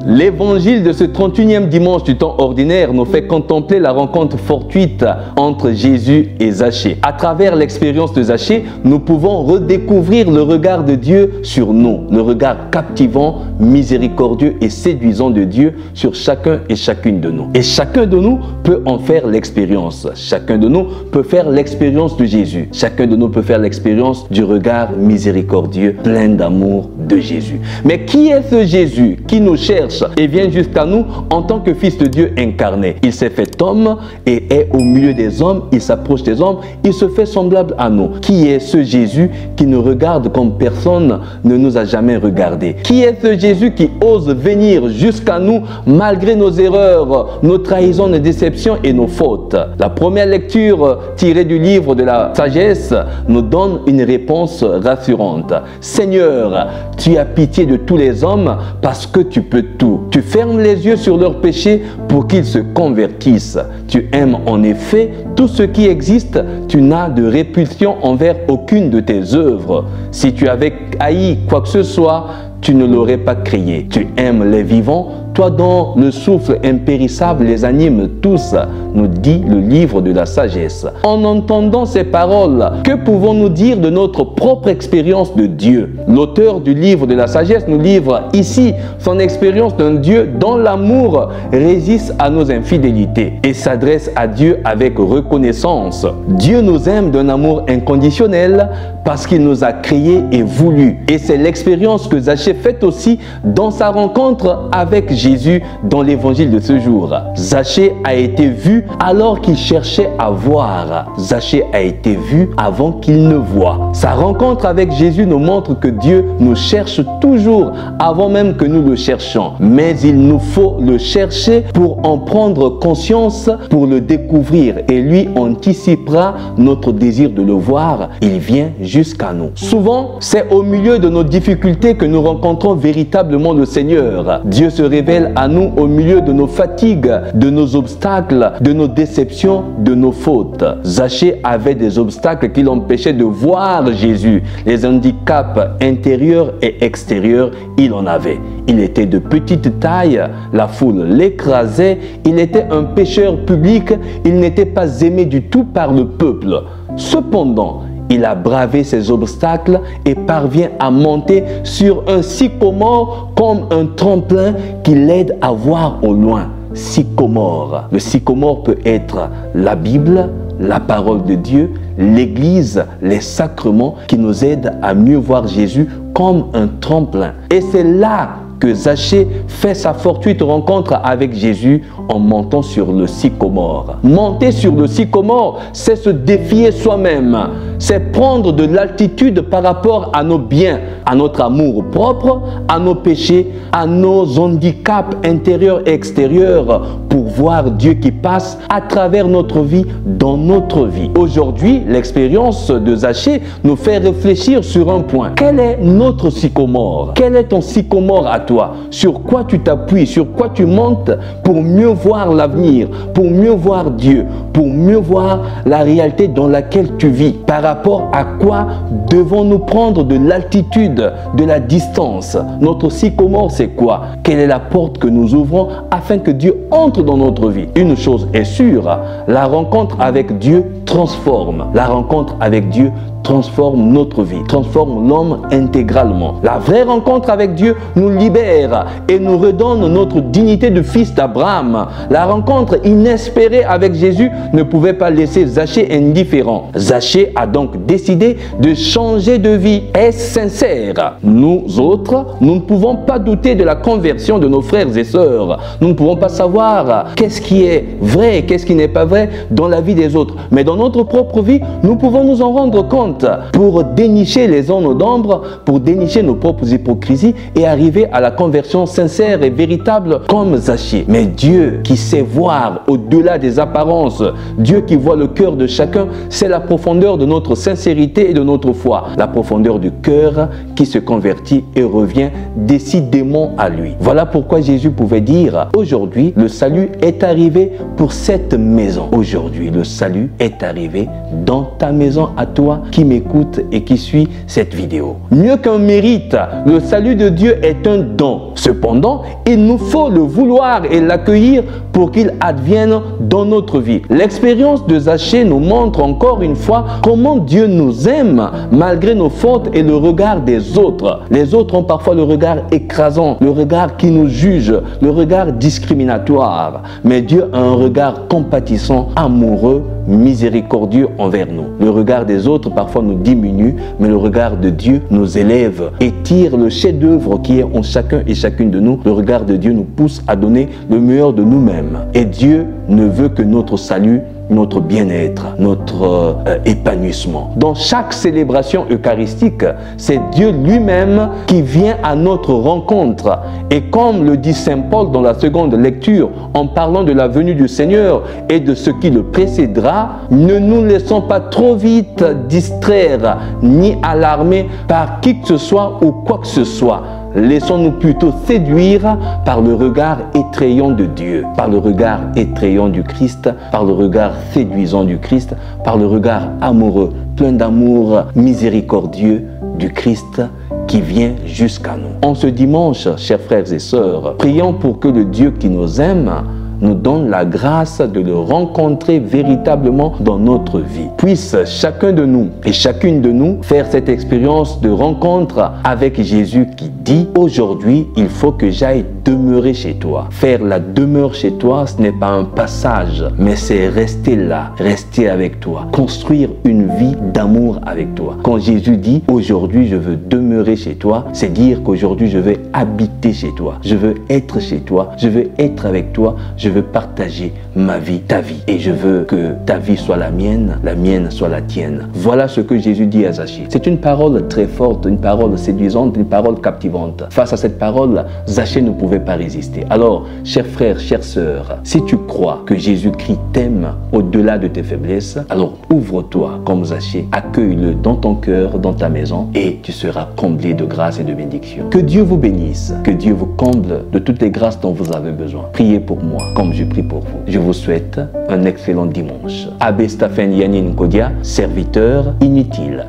L'évangile de ce 31e dimanche du temps ordinaire nous fait contempler la rencontre fortuite entre Jésus et Zachée. À travers l'expérience de Zachée, nous pouvons redécouvrir le regard de Dieu sur nous, le regard captivant, miséricordieux et séduisant de Dieu sur chacun et chacune de nous. Et chacun de nous peut en faire l'expérience. Chacun de nous peut faire l'expérience de Jésus. Chacun de nous peut faire l'expérience du regard miséricordieux, plein d'amour de Jésus. Mais qui est ce Jésus qui nous cherche et vient jusqu'à nous en tant que Fils de Dieu incarné? Il s'est fait homme et est au milieu des hommes, il s'approche des hommes, il se fait semblable à nous. Qui est ce Jésus qui nous regarde comme personne ne nous a jamais regardé? Qui est ce Jésus qui ose venir jusqu'à nous malgré nos erreurs, nos trahisons, nos déceptions et nos fautes? La première lecture tirée du livre de la sagesse nous donne une réponse rassurante. Seigneur, tu as pitié de tous les hommes parce que tu peux tout. Tu fermes les yeux sur leurs péchés pour qu'ils se convertissent. Tu aimes en effet tout ce qui existe. Tu n'as de répulsion envers aucune de tes œuvres. Si tu avais haï quoi que ce soit, tu ne l'aurais pas créé. Tu aimes les vivants, toi dont le souffle impérissable les anime tous, nous dit le livre de la sagesse. En entendant ces paroles, que pouvons-nous dire de notre propre expérience de Dieu? L'auteur du livre de la sagesse nous livre ici son expérience d'un Dieu dont l'amour résiste à nos infidélités et s'adresse à Dieu avec reconnaissance. Dieu nous aime d'un amour inconditionnel parce qu'il nous a créés et voulu. Et c'est l'expérience que Zachée fait aussi dans sa rencontre avec Jésus dans l'évangile de ce jour. Zachée a été vu alors qu'il cherchait à voir. Zachée a été vu avant qu'il ne voie. Sa rencontre avec Jésus nous montre que Dieu nous cherche toujours avant même que nous le cherchions. Mais il nous faut le chercher pour en prendre conscience, pour le découvrir. Et lui anticipera notre désir de le voir. Il vient jusqu'à nous. Souvent, c'est au milieu de nos difficultés que nous rencontrons véritablement le Seigneur. Dieu se révèle à nous au milieu de nos fatigues, de nos obstacles, de nos déceptions, de nos fautes. Zachée avait des obstacles qui l'empêchaient de voir Jésus. Les handicaps intérieurs et extérieurs, il en avait. Il était de petite taille, la foule l'écrasait, il était un pécheur public, il n'était pas aimé du tout par le peuple. Cependant, il a bravé ces obstacles et parvient à monter sur un sycomore comme un tremplin qui l'aide à voir au loin. Sycomore. Le sycomore peut être la Bible, la parole de Dieu, l'Église, les sacrements qui nous aident à mieux voir Jésus comme un tremplin. Et c'est là que Zachée fait sa fortuite rencontre avec Jésus en montant sur le sycomore. Monter sur le sycomore, c'est se défier soi-même. C'est prendre de l'altitude par rapport à nos biens, à notre amour propre, à nos péchés, à nos handicaps intérieurs et extérieurs pour voir Dieu qui passe à travers notre vie, dans notre vie. Aujourd'hui, l'expérience de Zachée nous fait réfléchir sur un point. Quel est notre sycomore? Quel est ton sycomore à toi? Sur quoi tu t'appuies? Sur quoi tu montes pour mieux voir l'avenir, pour mieux voir Dieu, pour mieux voir la réalité dans laquelle tu vis? Par rapport à quoi devons-nous prendre de l'altitude, de la distance? Notre sycomore, c'est quoi? Quelle est la porte que nous ouvrons afin que Dieu entre dans notre vie? Une chose est sûre, la rencontre avec Dieu transforme. La rencontre avec Dieu transforme notre vie, transforme l'homme intégralement. La vraie rencontre avec Dieu nous libère et nous redonne notre dignité de fils d'Abraham. La rencontre inespérée avec Jésus ne pouvait pas laisser Zachée indifférent. Zachée a donc décidé de changer de vie. Est-ce sincère? Nous autres, nous ne pouvons pas douter de la conversion de nos frères et sœurs. Nous ne pouvons pas savoir qu'est-ce qui est vrai et qu'est-ce qui n'est pas vrai dans la vie des autres. Mais dans notre propre vie, nous pouvons nous en rendre compte pour dénicher les zones d'ombre, pour dénicher nos propres hypocrisies et arriver à la conversion sincère et véritable comme Zachée. Mais Dieu qui sait voir au-delà des apparences, Dieu qui voit le cœur de chacun, c'est la profondeur de notre sincérité et de notre foi. La profondeur du cœur qui se convertit et revient décidément à lui. Voilà pourquoi Jésus pouvait dire: aujourd'hui, le salut est arrivé pour cette maison. Aujourd'hui, le salut est arrivé dans ta maison à toi qui m'écoute et qui suit cette vidéo. Mieux qu'un mérite, le salut de Dieu est un don. Cependant, il nous faut le vouloir et l'accueillir pour qu'il advienne dans notre vie. L'expérience de Zachée nous montre encore une fois comment Dieu nous aime malgré nos fautes et le regard des autres. Les autres ont parfois le regard écrasant, le regard qui nous juge, le regard discriminatoire. Mais Dieu a un regard compatissant, amoureux, miséricordieux envers nous. Le regard des autres parfois nous diminue, mais le regard de Dieu nous élève et tire le chef-d'œuvre qui est en chacun et chacune de nous. Le regard de Dieu nous pousse à donner le meilleur de nous-mêmes. Et Dieu ne veut que notre salut, notre bien-être, notre épanouissement. Dans chaque célébration eucharistique, c'est Dieu lui-même qui vient à notre rencontre. Et comme le dit Saint Paul dans la seconde lecture, en parlant de la venue du Seigneur et de ce qui le précédera, ne nous laissons pas trop vite distraire ni alarmer par qui que ce soit ou quoi que ce soit. Laissons-nous plutôt séduire par le regard effrayant de Dieu, par le regard effrayant du Christ, par le regard séduisant du Christ, par le regard amoureux, plein d'amour miséricordieux du Christ qui vient jusqu'à nous. En ce dimanche, chers frères et sœurs, prions pour que le Dieu qui nous aime nous donne la grâce de le rencontrer véritablement dans notre vie. Puisse chacun de nous et chacune de nous faire cette expérience de rencontre avec Jésus qui dit « Aujourd'hui, il faut que j'aille demeurer chez toi ». Faire la demeure chez toi, ce n'est pas un passage, mais c'est rester là, rester avec toi, construire une vie d'amour avec toi. Quand Jésus dit « Aujourd'hui, je veux demeurer chez toi », c'est dire qu'aujourd'hui, je vais habiter chez toi, je veux être chez toi, je veux être avec toi, je veux partager ma vie, ta vie. Et je veux que ta vie soit la mienne soit la tienne. Voilà ce que Jésus dit à Zachée. C'est une parole très forte, une parole séduisante, une parole captivante. Face à cette parole, Zachée ne pouvait pas résister. Alors, chers frères, chères sœurs, si tu crois que Jésus-Christ t'aime au-delà de tes faiblesses, alors ouvre-toi comme Zachée, accueille-le dans ton cœur, dans ta maison, et tu seras comblé de grâce et de bénédiction. Que Dieu vous bénisse, que Dieu vous comble de toutes les grâces dont vous avez besoin. Priez pour moi, comme je prie pour vous. Je vous souhaite un excellent dimanche. Abbé Stephen Yanin Kodia, serviteur inutile.